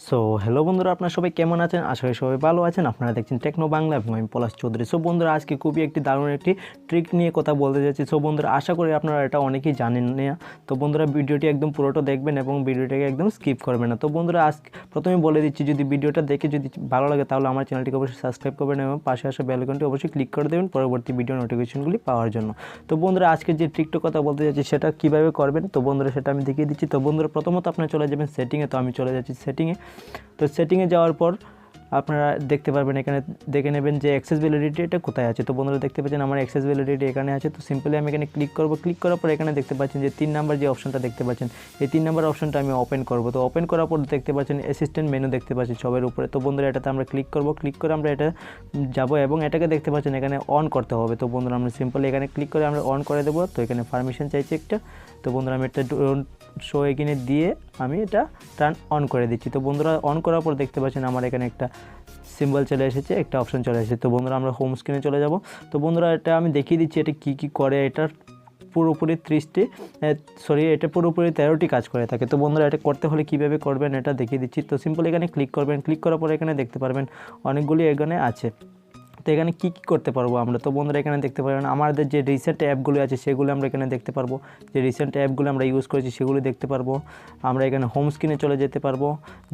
So hello বন্ধুরা, আপনারা সবাই কেমন আছেন? আশা করি সবাই ভালো আছেন। আপনারা দেখছেন টেকনো বাংলা এবং আমি পলাশ চৌধুরী। সো বন্ধুরা, আজকে খুবই একটি দারুণ একটি ট্রিক নিয়ে কথা বলতে যাচ্ছি। সো বন্ধুরা, আশা করি আপনারা এটা অনেকেই জানেন না। তো বন্ধুরা, ভিডিওটি একদম পুরোটা দেখবেন এবং ভিডিওটাকে একদম স্কিপ করবেন না। তো বন্ধুরা, প্রথমে বলে দিচ্ছি, যদি ভিডিওটা দেখে যদি ভালো লাগে তাহলে আমার চ্যানেলটিকে অবশ্যই সাবস্ক্রাইব করবেন এবং পাশে আসা বেল আইকনটি অবশ্যই ক্লিক করে দেবেন পরবর্তী ভিডিও নোটিফিকেশনগুলি পাওয়ার জন্য। তো বন্ধুরা, আজকে যে ট্রিকটা কথা বলতে যাচ্ছি সেটা কীভাবে করবেন, তো বন্ধুরা সেটা আমি দেখিয়ে দিচ্ছি। তো বন্ধুরা, প্রথমত আপনারা চলে যাবেন সেটিংয়ে। তো আমি চলে যাচ্ছি সেটিংয়ে। তো সেটিংয়ে যাওয়ার পর আপনারা দেখতে পারবেন, এখানে দেখে নেবেন যে অ্যাক্সেসিবিলিটি এটা কোথায় আছে। তো বন্ধুরা, দেখতে পাচ্ছেন আমার অ্যাক্সেসিবিলিটি এখানে আছে। তো সিম্পলি আমি এখানে ক্লিক করব। ক্লিক করার পর এখানে দেখতে পাচ্ছেন যে 3 নাম্বার যে অপশনটা দেখতে পাচ্ছেন, এই 3 নাম্বার অপশনটা আমি ওপেন করব। তো ওপেন করার পর দেখতে পাচ্ছেন অ্যাসিস্ট্যান্ট মেনু দেখতে পাচ্ছি সবের উপরে। তো বন্ধুরা, এটাতে আমরা ক্লিক করব। ক্লিক করে আমরা এটা যাব এবং এটাকে দেখতে পাচ্ছেন এখানে অন করতে হবে। তো বন্ধুরা, আমরা সিম্পলি এখানে ক্লিক করে আমরা অন করে দেবো। তো এখানে পারমিশন চাইছি একটা। তো বন্ধুরা, আমি একটা শো এখানে দিয়ে আমি এটা টার্ন অন করে দিচ্ছি। তো বন্ধুরা, অন করার পর দেখতে পাচ্ছেন আমার এখানে একটা সিম্বল চলে এসেছে, একটা অপশন চলে এসেছে। তো বন্ধুরা, আমরা হোম স্ক্রিনে চলে যাব। তো বন্ধুরা, এটা আমি দেখিয়ে দিচ্ছি এটা কী কী করে। এটার পুরোপুরি 13টি কাজ করে থাকে। তো বন্ধুরা, এটা করতে হলে কীভাবে করবেন এটা দেখিয়ে দিচ্ছি। তো সিম্পল এখানে ক্লিক করবেন। ক্লিক করার পর এখানে দেখতে পারবেন অনেকগুলি এখানে আছে। তো এখানে কী কী করতে পারবো আমরা, তো বন্ধুরা এখানে দেখতে পারবেন আমাদের যে রিসেন্ট অ্যাপগুলো আছে সেগুলো আমরা এখানে দেখতে পারবো। যে রিসেন্ট অ্যাপগুলো আমরা ইউজ করেছি সেগুলো দেখতে পারবো। আমরা এখানে হোম স্ক্রিনে চলে যেতে পারবো,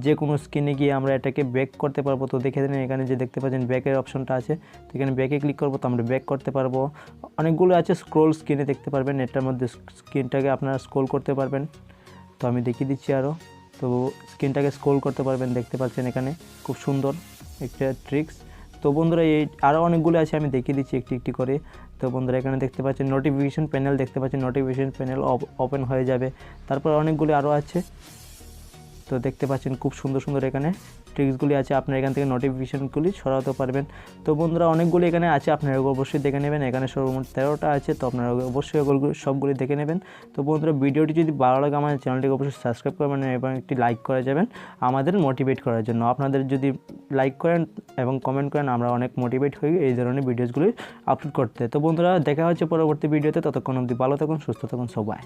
যে কোনো স্ক্রিনে গিয়ে আমরা এটাকে ব্যাক করতে পারবো। তো দেখে দিন এখানে যে দেখতে পাচ্ছেন ব্যাকের অপশনটা আছে। তো এখানে ব্যাকে ক্লিক করবো, তো আমরা ব্যাক করতে পারবো। অনেকগুলো আছে, স্ক্রোল স্ক্রিনে দেখতে পারবেন, এটার মধ্যে স্ক্রিনটাকে আপনারা স্ক্রোল করতে পারবেন। তো আমি দেখিয়ে দিচ্ছি আরও। তো স্ক্রিনটাকে স্ক্রোল করতে পারবেন, দেখতে পাচ্ছেন এখানে খুব সুন্দর একটা ট্রিক্স। তো বন্ধুরা, এই আরও অনেকগুলো আছে, আমি দেখিয়ে দিচ্ছি একটি একটি করে। তো বন্ধুরা, এখানে দেখতে পাচ্ছেন নোটিফিকেশন প্যানেল দেখতে পাচ্ছেন, নোটিফিকেশন প্যানেল ওপেন হয়ে যাবে। তারপর অনেকগুলি আরও আছে। তো দেখতে পাচ্ছেন খুব সুন্দর সুন্দর এখানে ট্রিক্সগুলি আছে, আপনারা এখান থেকে নোটিফিকেশনগুলি সরাতে পারবেন। তো বন্ধুরা, অনেকগুলি এখানে আছে, আপনারা অবশ্যই দেখে নেবেন। এখানে সর্বমোট 13টা আছে, তো আপনারা অবশ্যই সবগুলি দেখে নেবেন। তো বন্ধুরা, ভিডিওটি যদি ভালো লাগে আমাদের চ্যানেলটিকে অবশ্যই সাবস্ক্রাইব করবেন এবং একটি লাইক করে যাবেন আমাদের মোটিভেট করার জন্য। আপনাদের যদি লাইক করেন এবং কমেন্ট করেন, আমরা অনেক মোটিভেট হই এই ধরনের ভিডিওসগুলি আপলোড করতে। তো বন্ধুরা, দেখা হচ্ছে পরবর্তী ভিডিওতে। ততক্ষণ অবধি ভালো থাকুন, সুস্থ থাকুন সবাই।